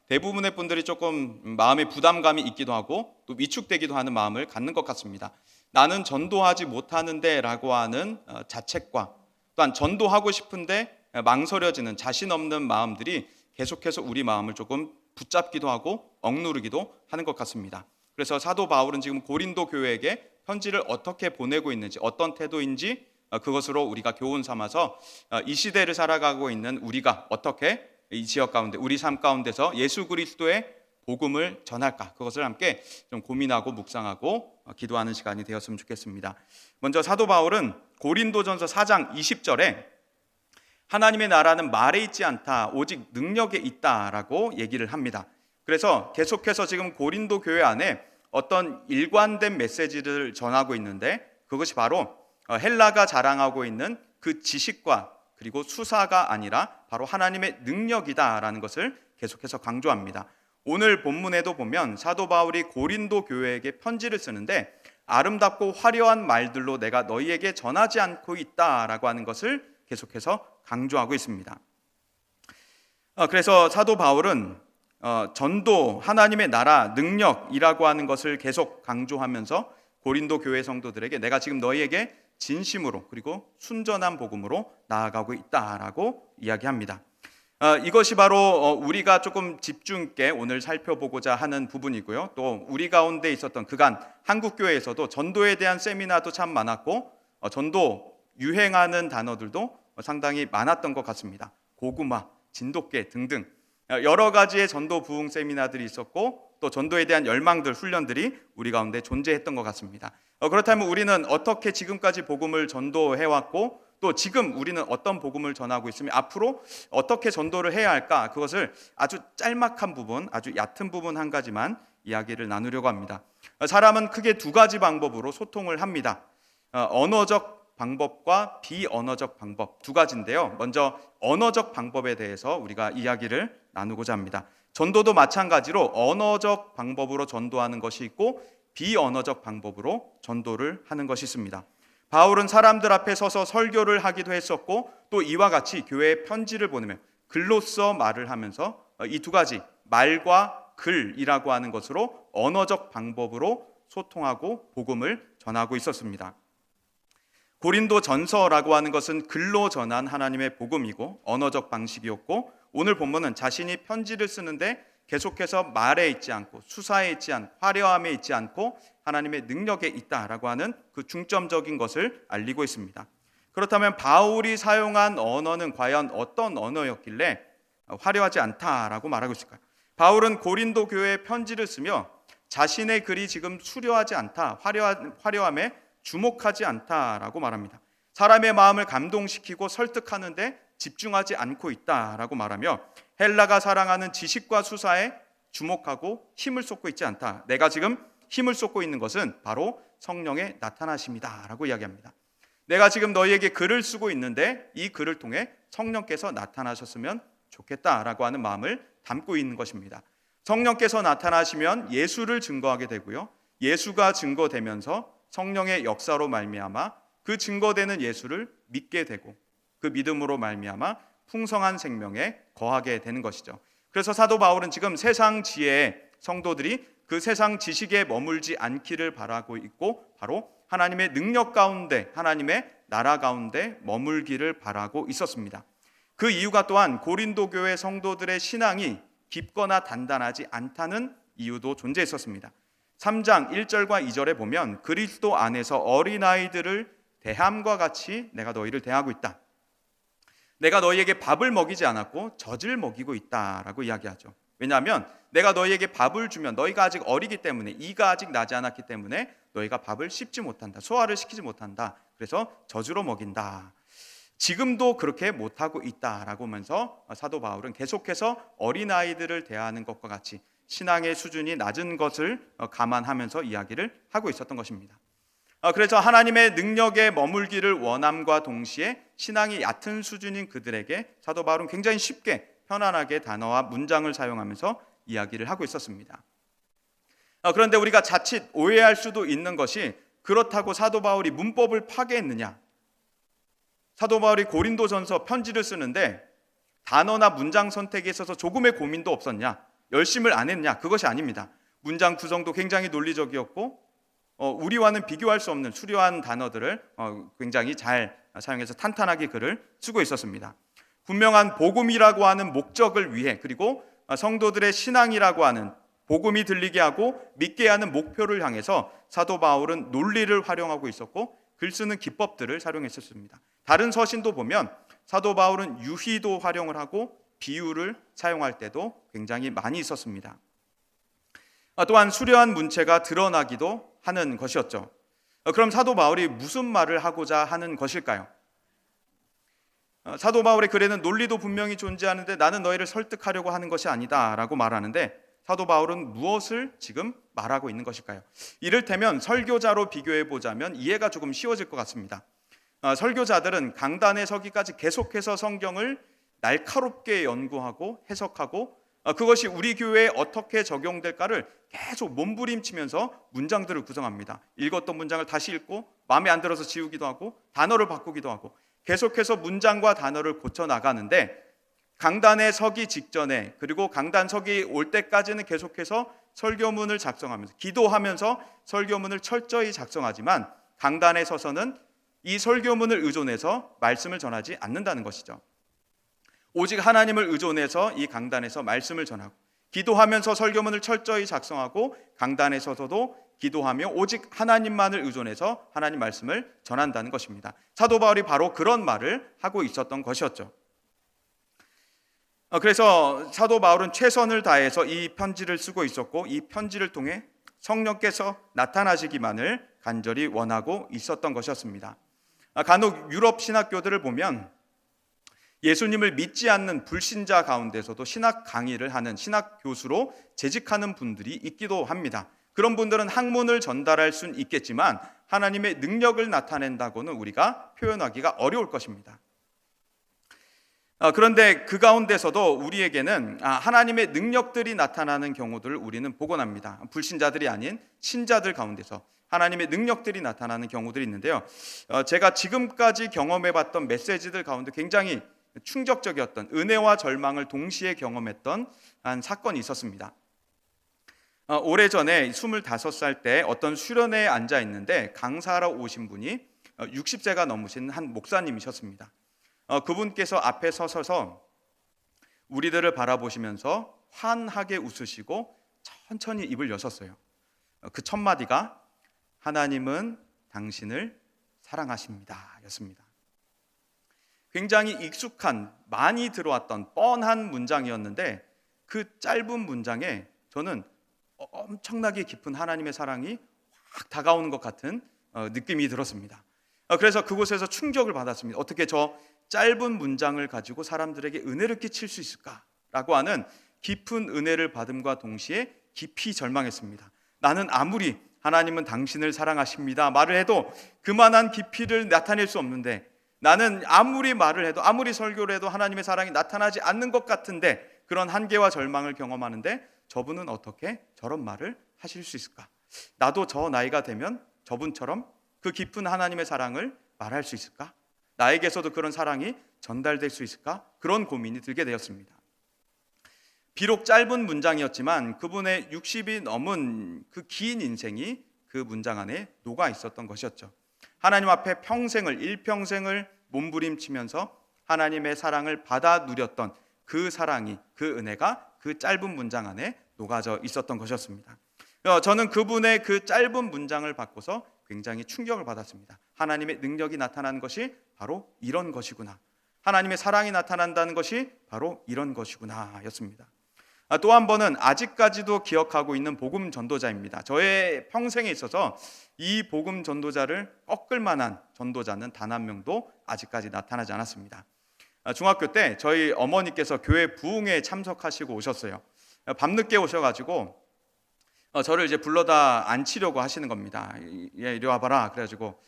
대부분의 분들이 조금 마음의 부담감이 있기도 하고 또 위축되기도 하는 마음을 갖는 것 같습니다. 나는 전도하지 못하는데 라고 하는 자책과 또한 전도하고 싶은데 망설여지는 자신 없는 마음들이 계속해서 우리 마음을 조금 붙잡기도 하고 억누르기도 하는 것 같습니다. 그래서 사도 바울은 지금 고린도 교회에게 편지를 어떻게 보내고 있는지, 어떤 태도인지 그것으로 우리가 교훈 삼아서 이 시대를 살아가고 있는 우리가 어떻게 이 지역 가운데 우리 삶 가운데서 예수 그리스도의 복음을 전할까, 그것을 함께 좀 고민하고 묵상하고 기도하는 시간이 되었으면 좋겠습니다. 먼저 사도 바울은 고린도전서 4장 20절에 하나님의 나라는 말에 있지 않다, 오직 능력에 있다라고 얘기를 합니다. 그래서 계속해서 지금 고린도 교회 안에 어떤 일관된 메시지를 전하고 있는데, 그것이 바로 헬라가 자랑하고 있는 그 지식과 그리고 수사가 아니라 바로 하나님의 능력이다라는 것을 계속해서 강조합니다. 오늘 본문에도 보면 사도 바울이 고린도 교회에게 편지를 쓰는데 아름답고 화려한 말들로 내가 너희에게 전하지 않고 있다라고 하는 것을 계속해서 강조하고 있습니다. 그래서 사도 바울은 전도, 하나님의 나라, 능력이라고 하는 것을 계속 강조하면서 고린도 교회 성도들에게 내가 지금 너희에게 진심으로 그리고 순전한 복음으로 나아가고 있다라고 이야기합니다. 이것이 바로 우리가 조금 집중 있게 오늘 살펴보고자 하는 부분이고요. 또 우리 가운데 있었던 그간 한국교회에서도 전도에 대한 세미나도 참 많았고 전도 유행하는 단어들도 상당히 많았던 것 같습니다. 고구마, 진돗개 등등 여러 가지의 전도 부흥 세미나들이 있었고 또 전도에 대한 열망들, 훈련들이 우리 가운데 존재했던 것 같습니다. 그렇다면 우리는 어떻게 지금까지 복음을 전도해왔고 또 지금 우리는 어떤 복음을 전하고 있으며 앞으로 어떻게 전도를 해야 할까? 그것을 아주 짤막한 부분, 아주 얕은 부분 한 가지만 이야기를 나누려고 합니다. 사람은 크게 두 가지 방법으로 소통을 합니다. 언어적 방법과 비언어적 방법 두 가지인데요. 먼저 언어적 방법에 대해서 우리가 이야기를 나누고자 합니다. 전도도 마찬가지로 언어적 방법으로 전도하는 것이 있고 비언어적 방법으로 전도를 하는 것이 있습니다. 바울은 사람들 앞에 서서 설교를 하기도 했었고 또 이와 같이 교회에 편지를 보내며 글로써 말을 하면서 이 두 가지 말과 글이라고 하는 것으로 언어적 방법으로 소통하고 복음을 전하고 있었습니다. 고린도 전서라고 하는 것은 글로 전한 하나님의 복음이고 언어적 방식이었고 오늘 본문은 자신이 편지를 쓰는데 계속해서 말에 있지 않고 수사에 있지 않고 화려함에 있지 않고 하나님의 능력에 있다라고 하는 그 중점적인 것을 알리고 있습니다. 그렇다면 바울이 사용한 언어는 과연 어떤 언어였길래 화려하지 않다라고 말하고 있을까요? 바울은 고린도 교회에 편지를 쓰며 자신의 글이 지금 수려하지 않다, 화려함에 주목하지 않다라고 말합니다. 사람의 마음을 감동시키고 설득하는데 집중하지 않고 있다라고 말하며 헬라가 사랑하는 지식과 수사에 주목하고 힘을 쏟고 있지 않다. 내가 지금 힘을 쏟고 있는 것은 바로 성령의 나타나심이다라고 이야기합니다. 내가 지금 너희에게 글을 쓰고 있는데 이 글을 통해 성령께서 나타나셨으면 좋겠다라고 하는 마음을 담고 있는 것입니다. 성령께서 나타나시면 예수를 증거하게 되고요. 예수가 증거되면서 성령의 역사로 말미암아 그 증거되는 예수를 믿게 되고 그 믿음으로 말미암아 풍성한 생명에 거하게 되는 것이죠. 그래서 사도 바울은 지금 세상 지혜의 성도들이 그 세상 지식에 머물지 않기를 바라고 있고 바로 하나님의 능력 가운데 하나님의 나라 가운데 머물기를 바라고 있었습니다. 그 이유가 또한 고린도 교회 성도들의 신앙이 깊거나 단단하지 않다는 이유도 존재했었습니다. 3장 1절과 2절에 보면 그리스도 안에서 어린아이들을 대함과 같이 내가 너희를 대하고 있다. 내가 너희에게 밥을 먹이지 않았고 젖을 먹이고 있다라고 이야기하죠. 왜냐하면 내가 너희에게 밥을 주면 너희가 아직 어리기 때문에 이가 아직 나지 않았기 때문에 너희가 밥을 씹지 못한다. 소화를 시키지 못한다. 그래서 젖으로 먹인다. 지금도 그렇게 못하고 있다라고 하면서 사도 바울은 계속해서 어린아이들을 대하는 것과 같이 신앙의 수준이 낮은 것을 감안하면서 이야기를 하고 있었던 것입니다. 그래서 하나님의 능력에 머물기를 원함과 동시에 신앙이 얕은 수준인 그들에게 사도 바울은 굉장히 쉽게 편안하게 단어와 문장을 사용하면서 이야기를 하고 있었습니다. 그런데 우리가 자칫 오해할 수도 있는 것이 그렇다고 사도 바울이 문법을 파괴했느냐? 사도 바울이 고린도전서 편지를 쓰는데 단어나 문장 선택에 있어서 조금의 고민도 없었냐? 열심을 안 했냐? 그것이 아닙니다. 문장 구성도 굉장히 논리적이었고 우리와는 비교할 수 없는 수려한 단어들을 굉장히 잘 사용해서 탄탄하게 글을 쓰고 있었습니다. 분명한 복음이라고 하는 목적을 위해, 그리고 성도들의 신앙이라고 하는 복음이 들리게 하고 믿게 하는 목표를 향해서 사도 바울은 논리를 활용하고 있었고 글 쓰는 기법들을 사용했었습니다. 다른 서신도 보면 사도 바울은 유희도 활용을 하고 비유를 사용할 때도 굉장히 많이 있었습니다. 또한 수려한 문체가 드러나기도 하는 것이었죠. 그럼 사도 바울이 무슨 말을 하고자 하는 것일까요? 사도 바울의 글에는 논리도 분명히 존재하는데 나는 너희를 설득하려고 하는 것이 아니다 라고 말하는데, 사도 바울은 무엇을 지금 말하고 있는 것일까요? 이를테면 설교자로 비교해 보자면 이해가 조금 쉬워질 것 같습니다. 설교자들은 강단에 서기까지 계속해서 성경을 날카롭게 연구하고 해석하고 그것이 우리 교회에 어떻게 적용될까를 계속 몸부림치면서 문장들을 구성합니다. 읽었던 문장을 다시 읽고 마음에 안 들어서 지우기도 하고 단어를 바꾸기도 하고 계속해서 문장과 단어를 고쳐 나가는데, 강단에 서기 직전에 그리고 강단 서기 올 때까지는 계속해서 설교문을 작성하면서 기도하면서 설교문을 철저히 작성하지만 강단에 서서는 이 설교문을 의존해서 말씀을 전하지 않는다는 것이죠. 오직 하나님을 의존해서 이 강단에서 말씀을 전하고 기도하면서 설교문을 철저히 작성하고 강단에 서서도 기도하며 오직 하나님만을 의존해서 하나님 말씀을 전한다는 것입니다. 사도 바울이 바로 그런 말을 하고 있었던 것이었죠. 그래서 사도 바울은 최선을 다해서 이 편지를 쓰고 있었고 이 편지를 통해 성령께서 나타나시기만을 간절히 원하고 있었던 것이었습니다. 간혹 유럽 신학교들을 보면 예수님을 믿지 않는 불신자 가운데서도 신학 강의를 하는 신학 교수로 재직하는 분들이 있기도 합니다. 그런 분들은 학문을 전달할 수는 있겠지만 하나님의 능력을 나타낸다고는 우리가 표현하기가 어려울 것입니다. 그런데 그 가운데서도 우리에게는 하나님의 능력들이 나타나는 경우들을 우리는 보곤 합니다. 불신자들이 아닌 신자들 가운데서 하나님의 능력들이 나타나는 경우들이 있는데요. 제가 지금까지 경험해봤던 메시지들 가운데 굉장히 충격적이었던, 은혜와 절망을 동시에 경험했던 한 사건이 있었습니다. 오래전에 25살 때 어떤 수련회에 앉아 있는데 강사하러 오신 분이 60세가 넘으신 한 목사님이셨습니다. 그분께서 앞에 서셔서 우리들을 바라보시면서 환하게 웃으시고 천천히 입을 여셨어요. 그 첫 마디가 하나님은 당신을 사랑하십니다 였습니다. 굉장히 익숙한, 많이 들어왔던 뻔한 문장이었는데 그 짧은 문장에 저는 엄청나게 깊은 하나님의 사랑이 확 다가오는 것 같은 느낌이 들었습니다. 그래서 그곳에서 충격을 받았습니다. 어떻게 저 짧은 문장을 가지고 사람들에게 은혜를 끼칠 수 있을까라고 하는 깊은 은혜를 받음과 동시에 깊이 절망했습니다. 나는 아무리 하나님은 당신을 사랑하십니다 말을 해도 그만한 깊이를 나타낼 수 없는데, 나는 아무리 말을 해도 아무리 설교를 해도 하나님의 사랑이 나타나지 않는 것 같은데 그런 한계와 절망을 경험하는데 저분은 어떻게 저런 말을 하실 수 있을까? 나도 저 나이가 되면 저분처럼 그 깊은 하나님의 사랑을 말할 수 있을까? 나에게서도 그런 사랑이 전달될 수 있을까? 그런 고민이 들게 되었습니다. 비록 짧은 문장이었지만 그분의 60이 넘은 그 긴 인생이 그 문장 안에 녹아 있었던 것이었죠. 하나님 앞에 평생을, 일평생을 몸부림치면서 하나님의 사랑을 받아 누렸던 그 사랑이, 그 은혜가 그 짧은 문장 안에 녹아져 있었던 것이었습니다. 저는 그분의 그 짧은 문장을 받고서 굉장히 충격을 받았습니다. 하나님의 능력이 나타나는 것이 바로 이런 것이구나. 하나님의 사랑이 나타난다는 것이 바로 이런 것이구나 였습니다. 또 한 번은 아직까지도 기억하고 있는 복음 전도자입니다. 저의 평생에 있어서 이 복음 전도자를 꺾을 만한 전도자는 단 한 명도 아직까지 나타나지 않았습니다. 중학교 때 저희 어머니께서 교회 부흥회에 참석하시고 오셨어요. 밤늦게 오셔가지고 저를 이제 불러다 앉히려고 하시는 겁니다. 얘 이리 와봐라. 그래가지고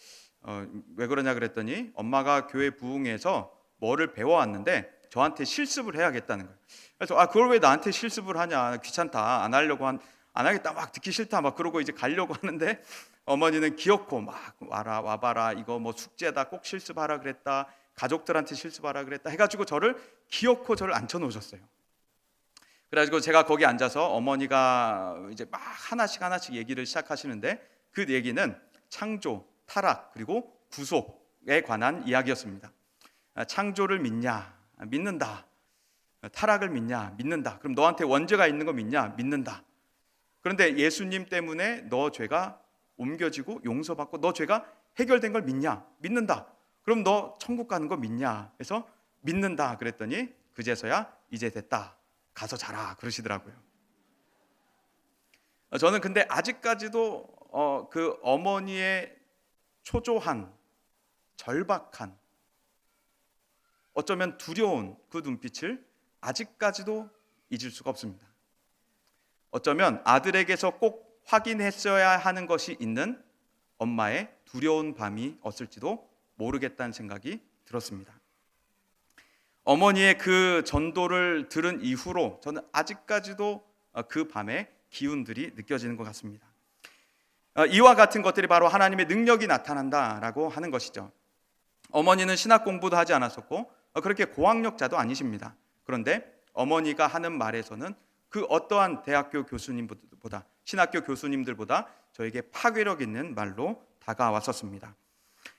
왜 그러냐 그랬더니 엄마가 교회 부흥회에서 뭐를 배워왔는데 저한테 실습을 해야겠다는 거예요. 그래서 그걸 왜 나한테 실습을 하냐, 귀찮다, 안 하겠다, 막 듣기 싫다, 막 그러고 이제 가려고 하는데 어머니는 기어코 막 와봐라, 이거 뭐 숙제다, 꼭 실습하라 그랬다, 가족들한테 실습하라 그랬다 해가지고 저를 기어코 앉혀놓으셨어요. 그래가지고 제가 거기 앉아서 어머니가 이제 막 하나씩 얘기를 시작하시는데 그 얘기는 창조, 타락, 그리고 구속에 관한 이야기였습니다. 창조를 믿냐? 믿는다. 타락을 믿냐? 믿는다. 그럼 너한테 원죄가 있는 거 믿냐? 믿는다. 그런데 예수님 때문에 너 죄가 옮겨지고 용서받고 너 죄가 해결된 걸 믿냐? 믿는다. 그럼 너 천국 가는 거 믿냐? 그래서 믿는다 그랬더니 그제서야 이제 됐다. 가서 자라 그러시더라고요. 저는 근데 아직까지도 그 어머니의 초조한, 절박한, 어쩌면 두려운 그 눈빛을 아직까지도 잊을 수가 없습니다. 어쩌면 아들에게서 꼭 확인했어야 하는 것이 있는 엄마의 두려운 밤이 었을지도 모르겠다는 생각이 들었습니다. 어머니의 그 전도를 들은 이후로 저는 아직까지도 그 밤의 기운들이 느껴지는 것 같습니다. 이와 같은 것들이 바로 하나님의 능력이 나타난다라고 하는 것이죠. 어머니는 신학 공부도 하지 않았었고 그렇게 고학력자도 아니십니다. 그런데 어머니가 하는 말에서는 그 어떠한 대학교 교수님보다 신학교 교수님들보다 저에게 파괴력 있는 말로 다가왔었습니다.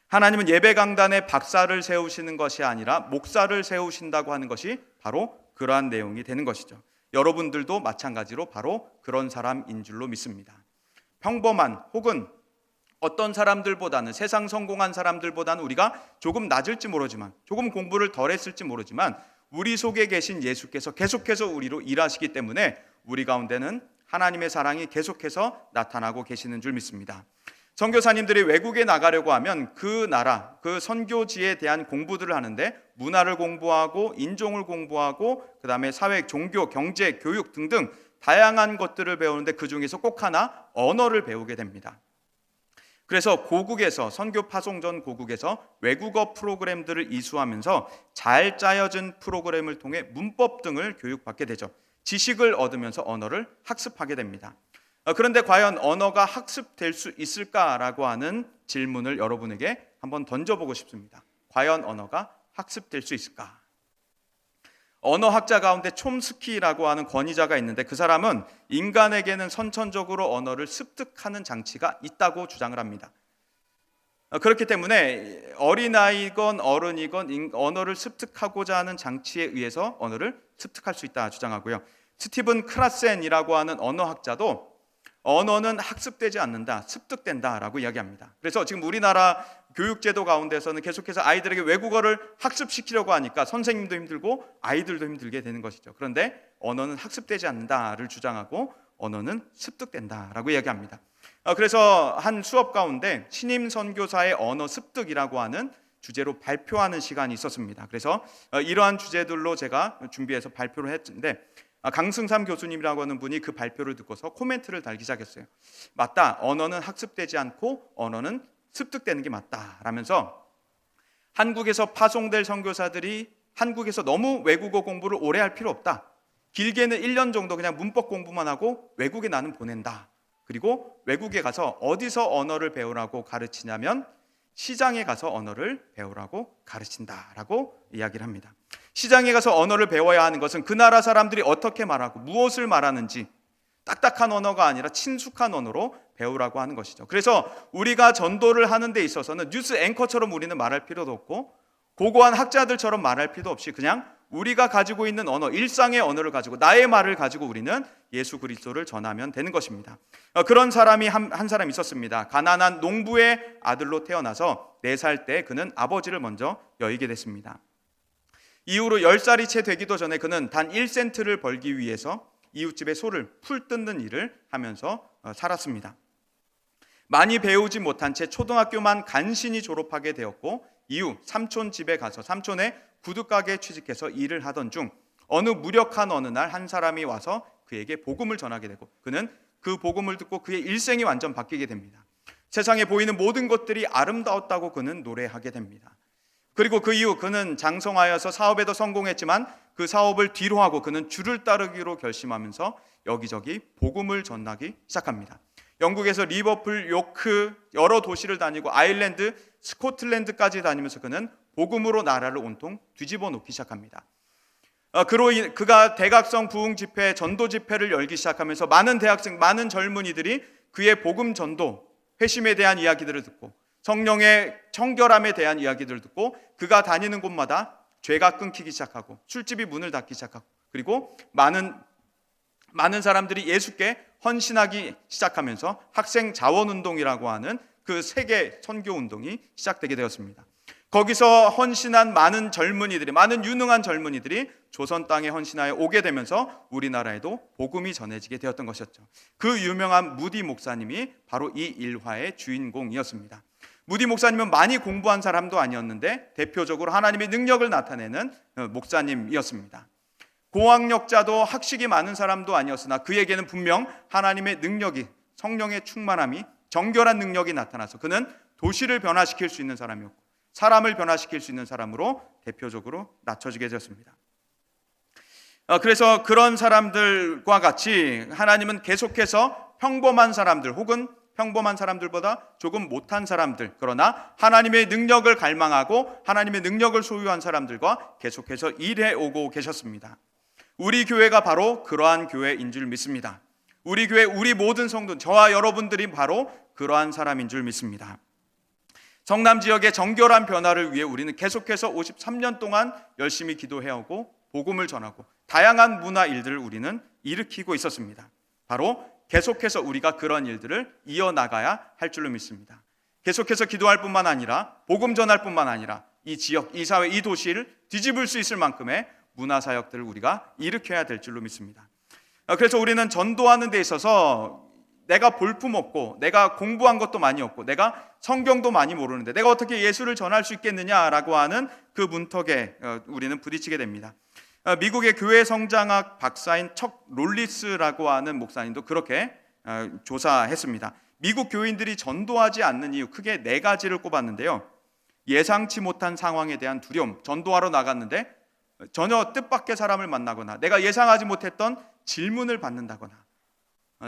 하나님은 예배 강단에 박사를 세우시는 것이 아니라 목사를 세우신다고 하는 것이 바로 그러한 내용이 되는 것이죠. 여러분들도 마찬가지로 바로 그런 사람인 줄로 믿습니다. 평범한 혹은 어떤 사람들보다는 세상 성공한 사람들보다는 우리가 조금 낮을지 모르지만 조금 공부를 덜 했을지 모르지만 우리 속에 계신 예수께서 계속해서 우리로 일하시기 때문에 우리 가운데는 하나님의 사랑이 계속해서 나타나고 계시는 줄 믿습니다. 선교사님들이 외국에 나가려고 하면 그 나라, 그 선교지에 대한 공부들을 하는데 문화를 공부하고 인종을 공부하고 그다음에 사회, 종교, 경제, 교육 등등 다양한 것들을 배우는데 그 중에서 꼭 하나 언어를 배우게 됩니다. 그래서 고국에서 선교 파송 전 고국에서 외국어 프로그램들을 이수하면서 잘 짜여진 프로그램을 통해 문법 등을 교육받게 되죠. 지식을 얻으면서 언어를 학습하게 됩니다. 그런데 과연 언어가 학습될 수 있을까라고 하는 질문을 여러분에게 한번 던져보고 싶습니다. 과연 언어가 학습될 수 있을까? 언어학자 가운데 촘스키라고 하는 권위자가 있는데 그 사람은 인간에게는 선천적으로 언어를 습득하는 장치가 있다고 주장을 합니다. 그렇기 때문에 어린아이건 어른이건 언어를 습득하고자 하는 장치에 의해서 언어를 습득할 수 있다 주장하고요. 스티븐 크라센이라고 하는 언어학자도 언어는 학습되지 않는다, 습득된다라고 이야기합니다. 그래서 지금 우리나라 교육제도 가운데서는 계속해서 아이들에게 외국어를 학습시키려고 하니까 선생님도 힘들고 아이들도 힘들게 되는 것이죠. 그런데 언어는 학습되지 않는다를 주장하고 언어는 습득된다라고 이야기합니다. 그래서 한 수업 가운데 신임 선교사의 언어 습득이라고 하는 주제로 발표하는 시간이 있었습니다. 그래서 이러한 주제들로 제가 준비해서 발표를 했는데 강승삼 교수님이라고 하는 분이 그 발표를 듣고서 코멘트를 달기 시작했어요. 맞다. 언어는 학습되지 않고 언어는 습득되는 게 맞다. 라면서 한국에서 파송될 선교사들이 한국에서 너무 외국어 공부를 오래 할 필요 없다. 길게는 1년 정도 그냥 문법 공부만 하고 외국에 나는 보낸다. 그리고 외국에 가서 어디서 언어를 배우라고 가르치냐면 시장에 가서 언어를 배우라고 가르친다라고 이야기를 합니다. 시장에 가서 언어를 배워야 하는 것은 그 나라 사람들이 어떻게 말하고 무엇을 말하는지 딱딱한 언어가 아니라 친숙한 언어로 배우라고 하는 것이죠. 그래서 우리가 전도를 하는 데 있어서는 뉴스 앵커처럼 우리는 말할 필요도 없고 고고한 학자들처럼 말할 필요도 없이 그냥 우리가 가지고 있는 언어, 일상의 언어를 가지고 나의 말을 가지고 우리는 예수 그리스도를 전하면 되는 것입니다. 그런 사람이 한 사람 있었습니다. 가난한 농부의 아들로 태어나서 4살 때 그는 아버지를 먼저 여의게 됐습니다. 이후로 10살이 채 되기도 전에 그는 단 1센트를 벌기 위해서 이웃집의 소를 풀 뜯는 일을 하면서 살았습니다. 많이 배우지 못한 채 초등학교만 간신히 졸업하게 되었고 이후 삼촌 집에 가서 삼촌의 구두가게에 취직해서 일을 하던 중 어느 무력한 어느 날 한 사람이 와서 그에게 복음을 전하게 되고 그는 그 복음을 듣고 그의 일생이 완전 바뀌게 됩니다. 세상에 보이는 모든 것들이 아름다웠다고 그는 노래하게 됩니다. 그리고 그 이후 그는 장성하여서 사업에도 성공했지만 그 사업을 뒤로하고 그는 주를 따르기로 결심하면서 여기저기 복음을 전하기 시작합니다. 영국에서 리버풀, 요크 여러 도시를 다니고 아일랜드, 스코틀랜드까지 다니면서 그는 복음으로 나라를 온통 뒤집어 놓기 시작합니다. 그가 대각성 부흥 집회, 전도 집회를 열기 시작하면서 많은 대학생, 많은 젊은이들이 그의 복음 전도, 회심에 대한 이야기들을 듣고 성령의 청결함에 대한 이야기들을 듣고 그가 다니는 곳마다 죄가 끊기기 시작하고 술집이 문을 닫기 시작하고 그리고 많은 사람들이 예수께 헌신하기 시작하면서 학생 자원운동이라고 하는 그 세계 선교 운동이 시작되게 되었습니다. 거기서 헌신한 많은 젊은이들이, 많은 유능한 젊은이들이 조선 땅에 헌신하여 오게 되면서 우리나라에도 복음이 전해지게 되었던 것이었죠. 그 유명한 무디 목사님이 바로 이 일화의 주인공이었습니다. 무디 목사님은 많이 공부한 사람도 아니었는데 대표적으로 하나님의 능력을 나타내는 목사님이었습니다. 고학력자도 학식이 많은 사람도 아니었으나 그에게는 분명 하나님의 능력이, 성령의 충만함이, 정결한 능력이 나타나서 그는 도시를 변화시킬 수 있는 사람이었고 사람을 변화시킬 수 있는 사람으로 대표적으로 낮춰지게 되었습니다. 그래서 그런 사람들과 같이 하나님은 계속해서 평범한 사람들 혹은 평범한 사람들보다 조금 못한 사람들, 그러나 하나님의 능력을 갈망하고 하나님의 능력을 소유한 사람들과 계속해서 일해 오고 계셨습니다. 우리 교회가 바로 그러한 교회인 줄 믿습니다. 우리 교회, 우리 모든 성도, 저와 여러분들이 바로 그러한 사람인 줄 믿습니다. 성남 지역의 정결한 변화를 위해 우리는 계속해서 53년 동안 열심히 기도해오고 복음을 전하고 다양한 문화 일들을 우리는 일으키고 있었습니다. 바로 계속해서 우리가 그런 일들을 이어나가야 할 줄로 믿습니다. 계속해서 기도할 뿐만 아니라 복음 전할 뿐만 아니라 이 지역, 이 사회, 이 도시를 뒤집을 수 있을 만큼의 문화사역들을 우리가 일으켜야 될 줄로 믿습니다. 그래서 우리는 전도하는 데 있어서 내가 볼품없고 내가 공부한 것도 많이 없고 내가 성경도 많이 모르는데 내가 어떻게 예수를 전할 수 있겠느냐라고 하는 그 문턱에 우리는 부딪히게 됩니다. 미국의 교회 성장학 박사인 척 롤리스라고 하는 목사님도 그렇게 조사했습니다. 미국 교인들이 전도하지 않는 이유 크게 4가지를 꼽았는데요. 예상치 못한 상황에 대한 두려움, 전도하러 나갔는데 전혀 뜻밖의 사람을 만나거나 내가 예상하지 못했던 질문을 받는다거나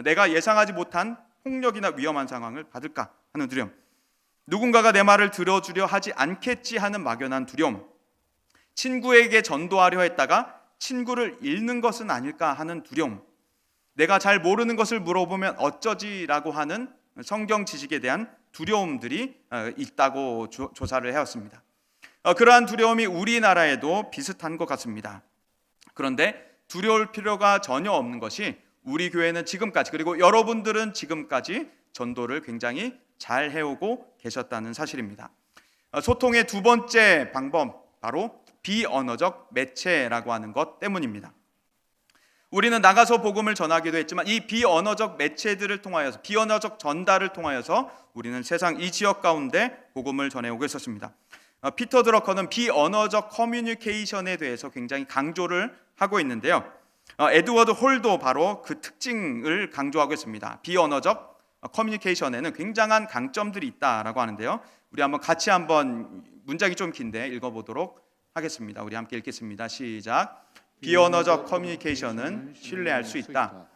내가 예상하지 못한 폭력이나 위험한 상황을 받을까 하는 두려움, 누군가가 내 말을 들어주려 하지 않겠지 하는 막연한 두려움, 친구에게 전도하려 했다가 친구를 잃는 것은 아닐까 하는 두려움, 내가 잘 모르는 것을 물어보면 어쩌지라고 하는 성경 지식에 대한 두려움들이 있다고 조사를 해왔습니다. 그러한 두려움이 우리나라에도 비슷한 것 같습니다. 그런데 두려울 필요가 전혀 없는 것이 우리 교회는 지금까지, 그리고 여러분들은 지금까지 전도를 굉장히 잘 해오고 계셨다는 사실입니다. 소통의 2번째 방법, 바로 비언어적 매체라고 하는 것 때문입니다. 우리는 나가서 복음을 전하기도 했지만 이 비언어적 매체들을 통하여서, 비언어적 전달을 통하여서 우리는 세상 이 지역 가운데 복음을 전해오고 있었습니다. 피터 드러커는 비언어적 커뮤니케이션에 대해서 굉장히 강조를 하고 있는데요. 에드워드 홀도 바로 그 특징을 강조하고 있습니다. 비언어적 커뮤니케이션에는 굉장한 강점들이 있다라고 하는데요. 우리 같이 문장이 좀 긴데 읽어보도록 하겠습니다. 우리 함께 읽겠습니다. 시작. 비언어적 커뮤니케이션은 신뢰할 수 있다.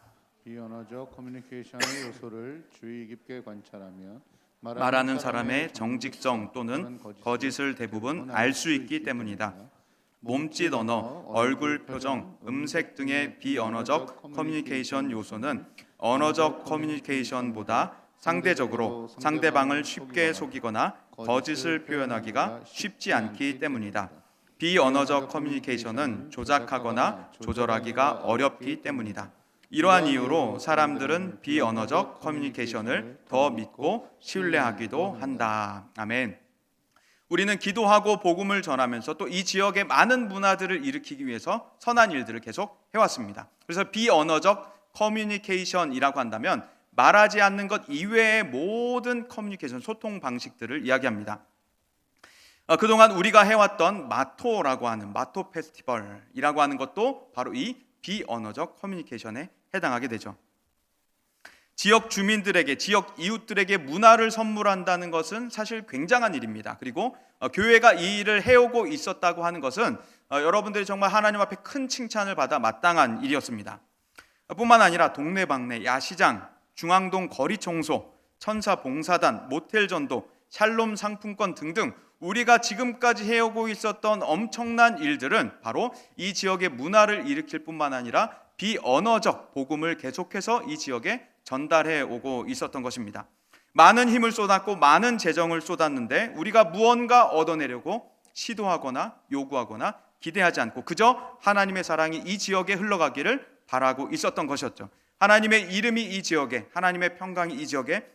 비언어적 커뮤니케이션의 요소를 주의 깊게 관찰하면 말하는 사람의 정직성 또는 거짓을 대부분 알 수 있기 때문이다. 몸짓 언어, 얼굴 표정, 음색 등의 비언어적 커뮤니케이션 요소는 언어적 커뮤니케이션보다 상대적으로 상대방을 쉽게 속이거나 거짓을 표현하기가 쉽지 않기 때문이다. 비언어적 커뮤니케이션은 조작하거나 조절하기가 어렵기 때문이다. 이러한 이유로 사람들은 비언어적 커뮤니케이션을 더 믿고 신뢰하기도 한다. 아멘. 우리는 기도하고 복음을 전하면서 또 이 지역의 많은 문화들을 일으키기 위해서 선한 일들을 계속 해왔습니다. 그래서 비언어적 커뮤니케이션이라고 한다면 말하지 않는 것 이외의 모든 커뮤니케이션, 소통 방식들을 이야기합니다. 그동안 우리가 해왔던 마토라고 하는 마토 페스티벌이라고 하는 것도 바로 이 비언어적 커뮤니케이션에 해당하게 되죠. 지역 주민들에게, 지역 이웃들에게 문화를 선물한다는 것은 사실 굉장한 일입니다. 그리고 교회가 이 일을 해오고 있었다고 하는 것은 여러분들이 정말 하나님 앞에 큰 칭찬을 받아 마땅한 일이었습니다. 뿐만 아니라 동네방네, 야시장, 중앙동 거리 청소, 천사 봉사단, 모텔 전도, 샬롬 상품권 등등 우리가 지금까지 해오고 있었던 엄청난 일들은 바로 이 지역의 문화를 일으킬 뿐만 아니라 비언어적 복음을 계속해서 이 지역에 전달해 오고 있었던 것입니다. 많은 힘을 쏟았고 많은 재정을 쏟았는데 우리가 무언가 얻어내려고 시도하거나 요구하거나 기대하지 않고 그저 하나님의 사랑이 이 지역에 흘러가기를 바라고 있었던 것이었죠. 하나님의 이름이 이 지역에, 하나님의 평강이 이 지역에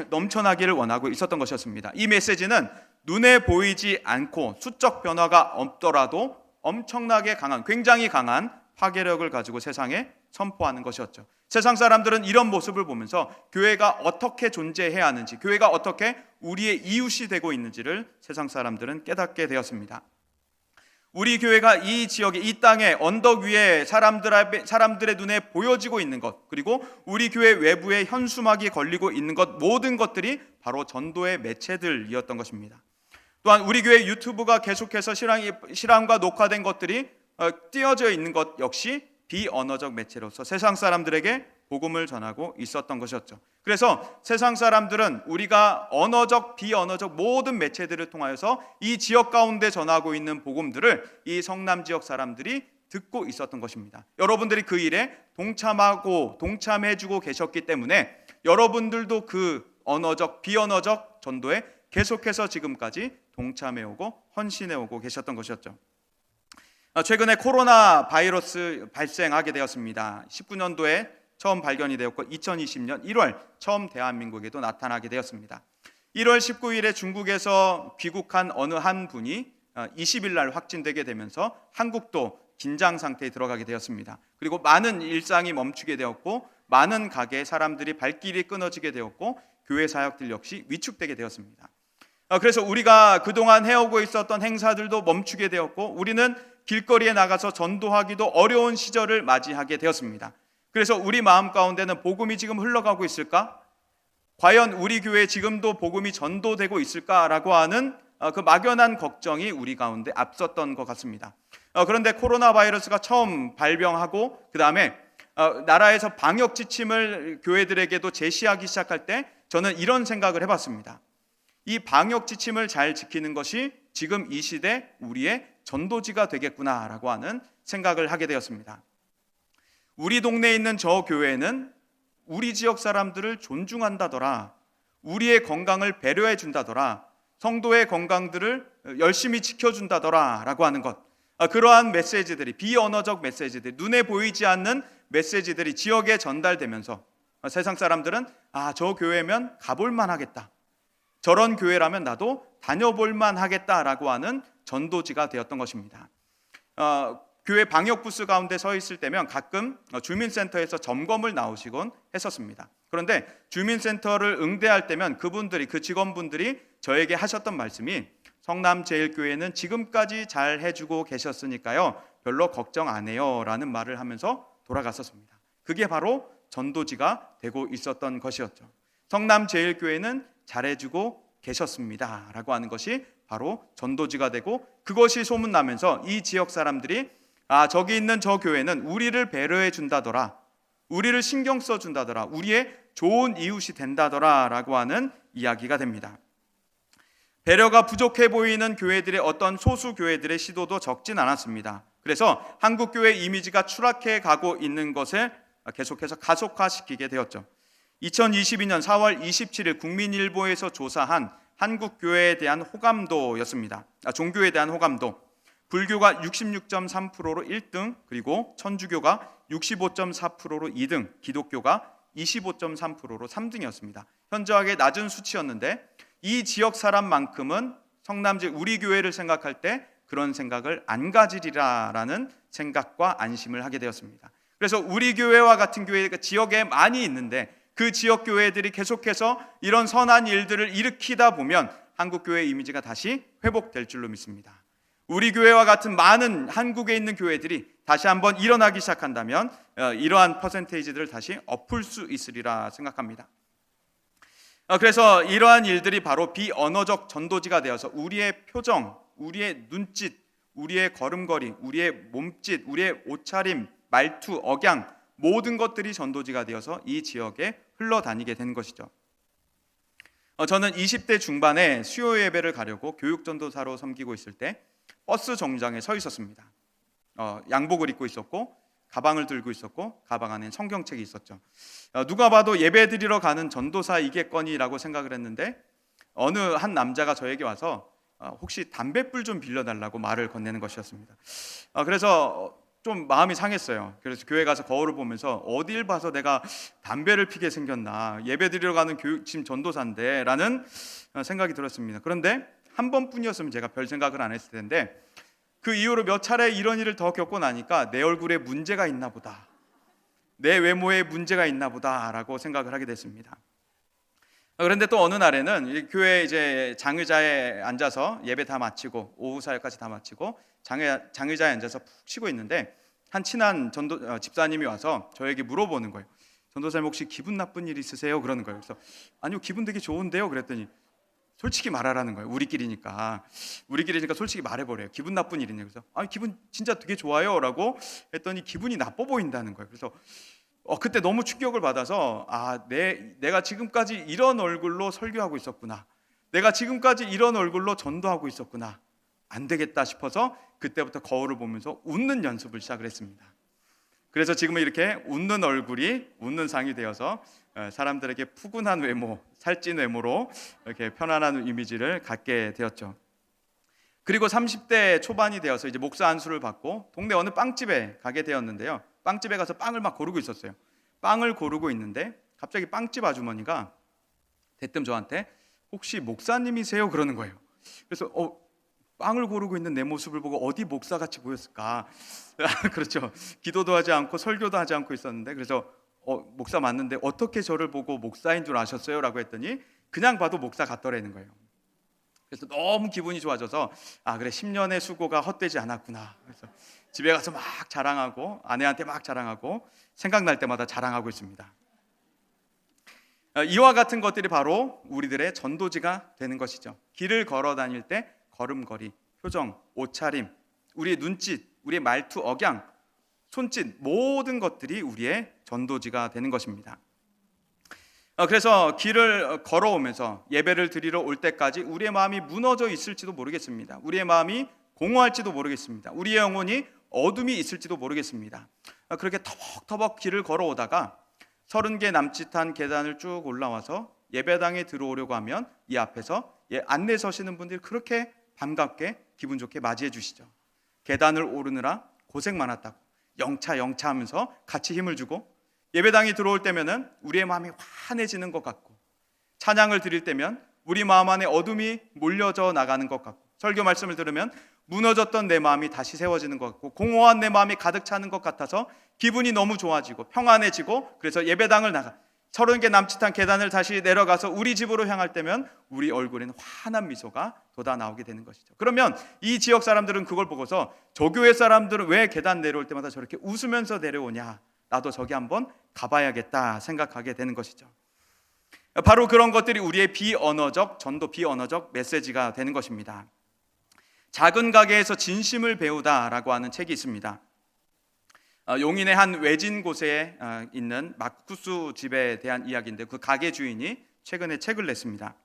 넘쳐나기를 원하고 있었던 것이었습니다. 이 메시지는 눈에 보이지 않고 수적 변화가 없더라도 엄청나게 강한, 굉장히 강한 파괴력을 가지고 세상에 선포하는 것이었죠. 세상 사람들은 이런 모습을 보면서 교회가 어떻게 존재해야 하는지, 교회가 어떻게 우리의 이웃이 되고 있는지를 세상 사람들은 깨닫게 되었습니다. 우리 교회가 이 지역에, 이 땅에 언덕 위에 사람들의 눈에 보여지고 있는 것, 그리고 우리 교회 외부에 현수막이 걸리고 있는 것, 모든 것들이 바로 전도의 매체들이었던 것입니다. 또한 우리 교회 유튜브가 계속해서 실황과 녹화된 것들이 띄어져 있는 것 역시 비언어적 매체로서 세상 사람들에게 복음을 전하고 있었던 것이었죠. 그래서 세상 사람들은 우리가 언어적, 비언어적 모든 매체들을 통하여서 이 지역 가운데 전하고 있는 복음들을 이 성남 지역 사람들이 듣고 있었던 것입니다. 여러분들이 그 일에 동참해주고 계셨기 때문에 여러분들도 그 언어적, 비언어적 전도에 계속해서 지금까지 동참해오고 헌신해오고 계셨던 것이었죠. 최근에 코로나 바이러스 발생하게 되었습니다. 19년도에 처음 발견이 되었고 2020년 1월 처음 대한민국에도 나타나게 되었습니다. 1월 19일에 중국에서 귀국한 어느 한 분이 20일 날 확진되게 되면서 한국도 긴장 상태에 들어가게 되었습니다. 그리고 많은 일상이 멈추게 되었고 많은 가게 사람들이 발길이 끊어지게 되었고 교회 사역들 역시 위축되게 되었습니다. 그래서 우리가 그동안 해오고 있었던 행사들도 멈추게 되었고 우리는 길거리에 나가서 전도하기도 어려운 시절을 맞이하게 되었습니다. 그래서 우리 마음 가운데는 복음이 지금 흘러가고 있을까? 과연 우리 교회에 지금도 복음이 전도되고 있을까라고 하는 그 막연한 걱정이 우리 가운데 앞섰던 것 같습니다. 그런데 코로나 바이러스가 처음 발병하고 그 다음에 나라에서 방역 지침을 교회들에게도 제시하기 시작할 때 저는 이런 생각을 해봤습니다. 이 방역 지침을 잘 지키는 것이 지금 이 시대 우리의 전도지가 되겠구나라고 하는 생각을 하게 되었습니다. 우리 동네에 있는 저 교회는 우리 지역 사람들을 존중한다더라, 우리의 건강을 배려해 준다더라, 성도의 건강들을 열심히 지켜준다더라 라고 하는 것, 그러한 메시지들이, 비언어적 메시지들, 눈에 보이지 않는 메시지들이 지역에 전달되면서 세상 사람들은 저 교회면 가볼만 하겠다, 저런 교회라면 나도 다녀볼만 하겠다라고 하는 전도지가 되었던 것입니다. 교회 방역 부스 가운데 서 있을 때면 가끔 주민센터에서 점검을 나오시곤 했었습니다. 그런데 주민센터를 응대할 때면 그 직원분들이 저에게 하셨던 말씀이 성남제일교회는 지금까지 잘 해주고 계셨으니까요 별로 걱정 안 해요 라는 말을 하면서 돌아갔었습니다. 그게 바로 전도지가 되고 있었던 것이었죠. 성남제일교회는 잘해주고 계셨습니다 라고 하는 것이 바로 전도지가 되고 그것이 소문나면서 이 지역 사람들이 저기 있는 저 교회는 우리를 배려해 준다더라, 우리를 신경 써 준다더라, 우리의 좋은 이웃이 된다더라 라고 하는 이야기가 됩니다. 배려가 부족해 보이는 교회들의 어떤 소수 교회들의 시도도 적진 않았습니다. 그래서 한국교회 이미지가 추락해 가고 있는 것을 계속해서 가속화시키게 되었죠. 2022년 4월 27일 국민일보에서 조사한 한국교회에 대한 호감도였습니다. 종교에 대한 호감도. 불교가 66.3%로 1등, 그리고 천주교가 65.4%로 2등, 기독교가 25.3%로 3등이었습니다. 현저하게 낮은 수치였는데 이 지역 사람만큼은 성남지 우리 교회를 생각할 때 그런 생각을 안 가지리라라는 생각과 안심을 하게 되었습니다. 그래서 우리 교회와 같은 교회가 지역에 많이 있는데 그 지역 교회들이 계속해서 이런 선한 일들을 일으키다 보면 한국교회 이미지가 다시 회복될 줄로 믿습니다. 우리 교회와 같은 많은 한국에 있는 교회들이 다시 한번 일어나기 시작한다면 이러한 퍼센테이지들을 다시 엎을 수 있으리라 생각합니다. 그래서 이러한 일들이 바로 비언어적 전도지가 되어서 우리의 표정, 우리의 눈짓, 우리의 걸음걸이, 우리의 몸짓, 우리의 옷차림, 말투, 억양 모든 것들이 전도지가 되어서 이 지역에 흘러다니게 된 것이죠. 저는 20대 중반에 수요 예배를 가려고 교육전도사로 섬기고 있을 때 버스 정류장에 서 있었습니다. 양복을 입고 있었고 가방을 들고 있었고 가방 안에 성경책이 있었죠. 누가 봐도 예배 드리러 가는 전도사이겠거니라고 생각을 했는데 어느 한 남자가 저에게 와서 혹시 담뱃불 좀 빌려달라고 말을 건네는 것이었습니다. 그래서 좀 마음이 상했어요. 그래서 교회 가서 거울을 보면서 어딜 봐서 내가 담배를 피게 생겼나, 예배 드리러 가는 지금 전도사인데 라는 생각이 들었습니다. 그런데 한 번뿐이었으면 제가 별 생각을 안 했을 텐데 그 이후로 몇 차례 이런 일을 더 겪고 나니까 내 얼굴에 문제가 있나 보다, 내 외모에 문제가 있나 보다라고 생각을 하게 됐습니다. 그런데 또 어느 날에는 교회 이제 장의자에 앉아서 예배 다 마치고 오후 사역까지 다 마치고 장의자에 앉아서 푹 쉬고 있는데 한 친한 집사님이 와서 저에게 물어보는 거예요. 전도사님 혹시 기분 나쁜 일 있으세요? 그러는 거예요. 그래서 아니요, 기분 되게 좋은데요. 그랬더니 솔직히 말하라는 거예요. 우리끼리니까 솔직히 말해버려요. 기분 나쁜 일이냐. 그래서 아니 기분 진짜 되게 좋아요 라고 했더니 기분이 나빠 보인다는 거예요. 그래서 그때 너무 충격을 받아서 내가 지금까지 이런 얼굴로 설교하고 있었구나, 내가 지금까지 이런 얼굴로 전도하고 있었구나, 안 되겠다 싶어서 그때부터 거울을 보면서 웃는 연습을 시작을 했습니다. 그래서 지금은 이렇게 웃는 얼굴이 웃는 상이 되어서 사람들에게 푸근한 외모, 살찐 외모로 이렇게 편안한 이미지를 갖게 되었죠. 그리고 30대 초반이 되어서 이제 목사 안수를 받고 동네 어느 빵집에 가게 되었는데요. 빵집에 가서 빵을 막 고르고 있었어요. 빵을 고르고 있는데 갑자기 빵집 아주머니가 대뜸 저한테 혹시 목사님이세요? 그러는 거예요. 그래서 빵을 고르고 있는 내 모습을 보고 어디 목사같이 보였을까? 그렇죠. 기도도 하지 않고 설교도 하지 않고 있었는데 그래서 목사 맞는데 어떻게 저를 보고 목사인 줄 아셨어요? 라고 했더니 그냥 봐도 목사 같더라는 거예요. 그래서 너무 기분이 좋아져서 그래 10년의 수고가 헛되지 않았구나. 그래서 집에 가서 막 자랑하고 아내한테 막 자랑하고 생각날 때마다 자랑하고 있습니다. 이와 같은 것들이 바로 우리들의 전도지가 되는 것이죠. 길을 걸어 다닐 때 걸음걸이, 표정, 옷차림, 우리의 눈짓, 우리의 말투, 억양, 손짓 모든 것들이 우리의 전도지가 되는 것입니다. 그래서 길을 걸어오면서 예배를 드리러 올 때까지 우리의 마음이 무너져 있을지도 모르겠습니다. 우리의 마음이 공허할지도 모르겠습니다. 우리의 영혼이 어둠이 있을지도 모르겠습니다. 그렇게 터벅터벅 길을 걸어오다가 30개 남짓한 계단을 쭉 올라와서 예배당에 들어오려고 하면 이 앞에서 안내 서시는 분들이 그렇게 반갑게 기분 좋게 맞이해 주시죠. 계단을 오르느라 고생 많았다고 영차 하면서 같이 힘을 주고, 예배당에 들어올 때면은 우리의 마음이 환해지는 것 같고, 찬양을 드릴 때면 우리 마음 안에 어둠이 몰려져 나가는 것 같고, 설교 말씀을 들으면 무너졌던 내 마음이 다시 세워지는 것 같고, 공허한 내 마음이 가득 차는 것 같아서 기분이 너무 좋아지고 평안해지고, 그래서 예배당을 나가 30개 남짓한 계단을 다시 내려가서 우리 집으로 향할 때면 우리 얼굴에는 환한 미소가 돋아 나오게 되는 것이죠. 그러면 이 지역 사람들은 그걸 보고서 저 교회 사람들은 왜 계단 내려올 때마다 저렇게 웃으면서 내려오냐, 나도 저기 한번 가봐야겠다 생각하게 되는 것이죠. 바로 그런 것들이 우리의 비언어적 전도, 비언어적 메시지가 되는 것입니다. 작은 가게에서 진심을 배우다라고 하는 책이 있습니다. 용인의 한 외진 곳에 있는 막국수 집에 대한 이야기인데, 그 가게 주인이 최근에 책을 냈습니다.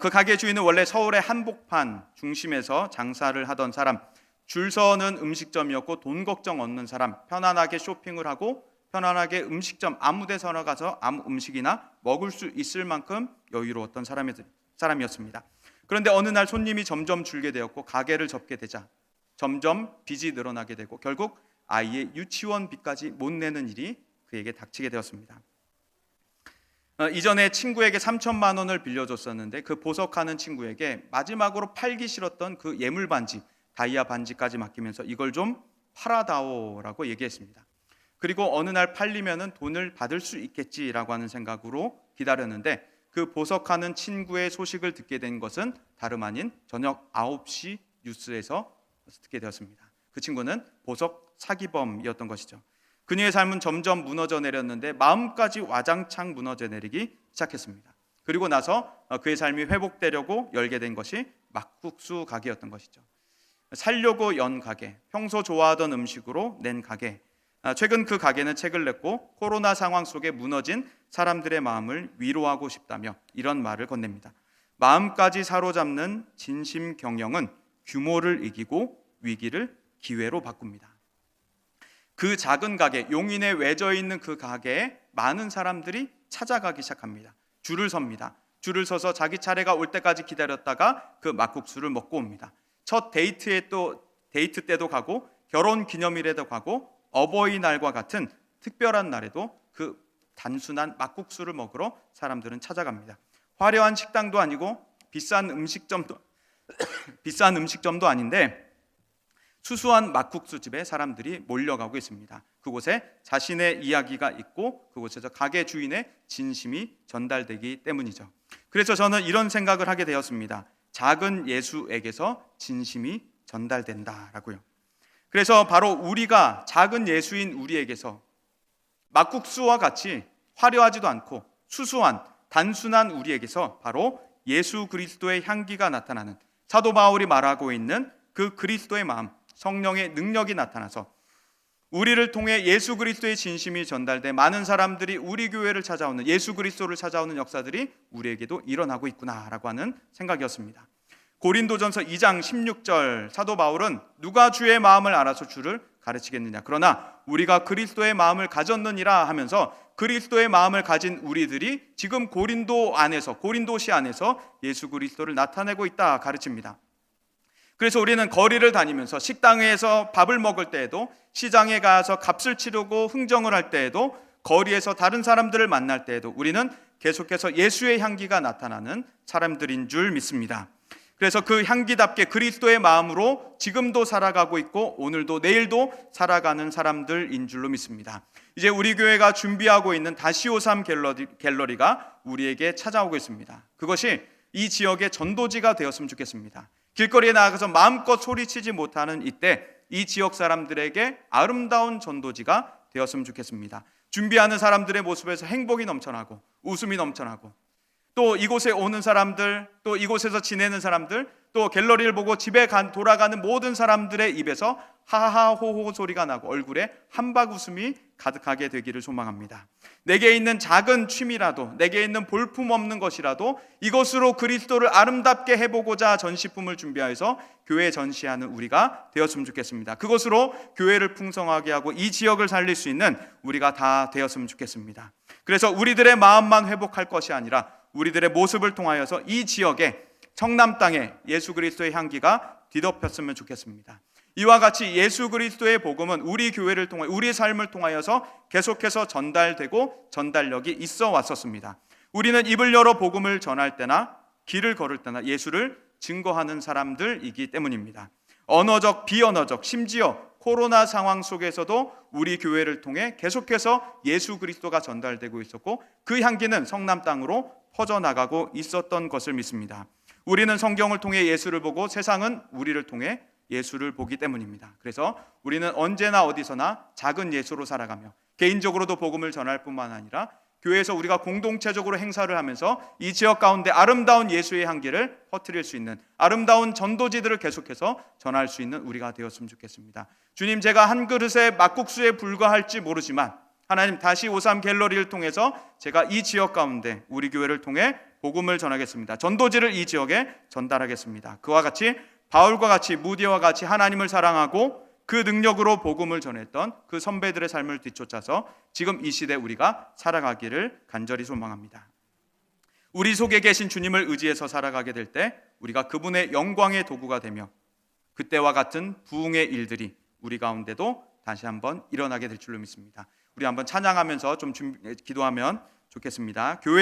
그 가게 주인은 원래 서울의 한복판 중심에서 장사를 하던 사람, 줄 서는 음식점이었고 돈 걱정 없는 사람, 편안하게 쇼핑을 하고 편안하게 음식점 아무 데서나 가서 아무 음식이나 먹을 수 있을 만큼 여유로웠던 사람이었습니다. 그런데 어느 날 손님이 점점 줄게 되었고 가게를 접게 되자 점점 빚이 늘어나게 되고 결국 아이의 유치원비까지 못 내는 일이 그에게 닥치게 되었습니다. 이전에 친구에게 3천만 원을 빌려줬었는데 그 보석하는 친구에게 마지막으로 팔기 싫었던 그 예물 반지, 다이아 반지까지 맡기면서 이걸 좀 팔아다오라고 얘기했습니다. 그리고 어느 날 팔리면은 돈을 받을 수 있겠지라고 하는 생각으로 기다렸는데, 그 보석하는 친구의 소식을 듣게 된 것은 다름 아닌 저녁 9시 뉴스에서 듣게 되었습니다. 그 친구는 보석 사기범이었던 것이죠. 그녀의 삶은 점점 무너져 내렸는데 마음까지 와장창 무너져 내리기 시작했습니다. 그리고 나서 그의 삶이 회복되려고 열게 된 것이 막국수 가게였던 것이죠. 살려고 연 가게, 평소 좋아하던 음식으로 낸 가게, 최근 그 가게는 책을 냈고 코로나 상황 속에 무너진 사람들의 마음을 위로하고 싶다며 이런 말을 건넵니다. 마음까지 사로잡는 진심 경영은 규모를 이기고 위기를 기회로 바꿉니다. 그 작은 가게, 용인에 외져 있는 그 가게에 많은 사람들이 찾아가기 시작합니다. 줄을 섭니다. 줄을 서서 자기 차례가 올 때까지 기다렸다가 그 막국수를 먹고 옵니다. 첫 데이트 때도 가고 결혼 기념일에도 가고 어버이날과 같은 특별한 날에도 그 단순한 막국수를 먹으러 사람들은 찾아갑니다. 화려한 식당도 아니고 비싼 음식점도 아닌데 수수한 막국수 집에 사람들이 몰려가고 있습니다. 그곳에 자신의 이야기가 있고 그곳에서 가게 주인의 진심이 전달되기 때문이죠. 그래서 저는 이런 생각을 하게 되었습니다. 작은 예수에게서 진심이 전달된다라고요. 그래서 바로 우리가 작은 예수인 우리에게서 막국수와 같이 화려하지도 않고 수수한 단순한 우리에게서 바로 예수 그리스도의 향기가 나타나는, 사도 바울이 말하고 있는 그 그리스도의 마음, 성령의 능력이 나타나서 우리를 통해 예수 그리스도의 진심이 전달돼 많은 사람들이 우리 교회를 찾아오는, 예수 그리스도를 찾아오는 역사들이 우리에게도 일어나고 있구나라고 하는 생각이었습니다. 고린도전서 2장 16절, 사도 바울은 누가 주의 마음을 알아서 주를 가르치겠느냐, 그러나 우리가 그리스도의 마음을 가졌느니라 하면서 그리스도의 마음을 가진 우리들이 지금 고린도시 안에서 예수 그리스도를 나타내고 있다 가르칩니다. 그래서 우리는 거리를 다니면서 식당에서 밥을 먹을 때에도, 시장에 가서 값을 치르고 흥정을 할 때에도, 거리에서 다른 사람들을 만날 때에도 우리는 계속해서 예수의 향기가 나타나는 사람들인 줄 믿습니다. 그래서 그 향기답게 그리스도의 마음으로 지금도 살아가고 있고 오늘도 내일도 살아가는 사람들인 줄로 믿습니다. 이제 우리 교회가 준비하고 있는 다시오삼 갤러리가 우리에게 찾아오고 있습니다. 그것이 이 지역의 전도지가 되었으면 좋겠습니다. 길거리에 나가서 마음껏 소리치지 못하는 이때 이 지역 사람들에게 아름다운 전도지가 되었으면 좋겠습니다. 준비하는 사람들의 모습에서 행복이 넘쳐나고 웃음이 넘쳐나고, 또 이곳에 오는 사람들, 또 이곳에서 지내는 사람들, 또 갤러리를 보고 집에 돌아가는 모든 사람들의 입에서 하하호호 소리가 나고 얼굴에 한박 웃음이 가득하게 되기를 소망합니다. 내게 있는 작은 취미라도, 내게 있는 볼품없는 것이라도 이것으로 그리스도를 아름답게 해보고자 전시품을 준비해서 교회에 전시하는 우리가 되었으면 좋겠습니다. 그것으로 교회를 풍성하게 하고 이 지역을 살릴 수 있는 우리가 다 되었으면 좋겠습니다. 그래서 우리들의 마음만 회복할 것이 아니라 우리들의 모습을 통하여서 이 지역에, 청남 땅에 예수 그리스도의 향기가 뒤덮였으면 좋겠습니다. 이와 같이 예수 그리스도의 복음은 우리 교회를 통해, 우리 삶을 통하여서 계속해서 전달되고 전달력이 있어 왔었습니다. 우리는 입을 열어 복음을 전할 때나 길을 걸을 때나 예수를 증거하는 사람들이기 때문입니다. 언어적, 비언어적, 심지어 코로나 상황 속에서도 우리 교회를 통해 계속해서 예수 그리스도가 전달되고 있었고 그 향기는 성남 땅으로 퍼져나가고 있었던 것을 믿습니다. 우리는 성경을 통해 예수를 보고 세상은 우리를 통해 예수를 보기 때문입니다. 그래서 우리는 언제나 어디서나 작은 예수로 살아가며 개인적으로도 복음을 전할 뿐만 아니라 교회에서 우리가 공동체적으로 행사를 하면서 이 지역 가운데 아름다운 예수의 향기를 퍼뜨릴 수 있는, 아름다운 전도지들을 계속해서 전할 수 있는 우리가 되었으면 좋겠습니다. 주님, 제가 한 그릇의 막국수에 불과할지 모르지만 하나님, 다시오삼 갤러리를 통해서 제가 이 지역 가운데 우리 교회를 통해 복음을 전하겠습니다. 전도지를 이 지역에 전달하겠습니다. 그와 같이 바울과 같이, 무디와 같이 하나님을 사랑하고 그 능력으로 복음을 전했던 그 선배들의 삶을 뒤쫓아서 지금 이 시대 우리가 살아가기를 간절히 소망합니다. 우리 속에 계신 주님을 의지해서 살아가게 될 때 우리가 그분의 영광의 도구가 되며 그때와 같은 부흥의 일들이 우리 가운데도 다시 한번 일어나게 될 줄로 믿습니다. 우리 한번 찬양하면서 좀 기도하면 좋겠습니다. 교회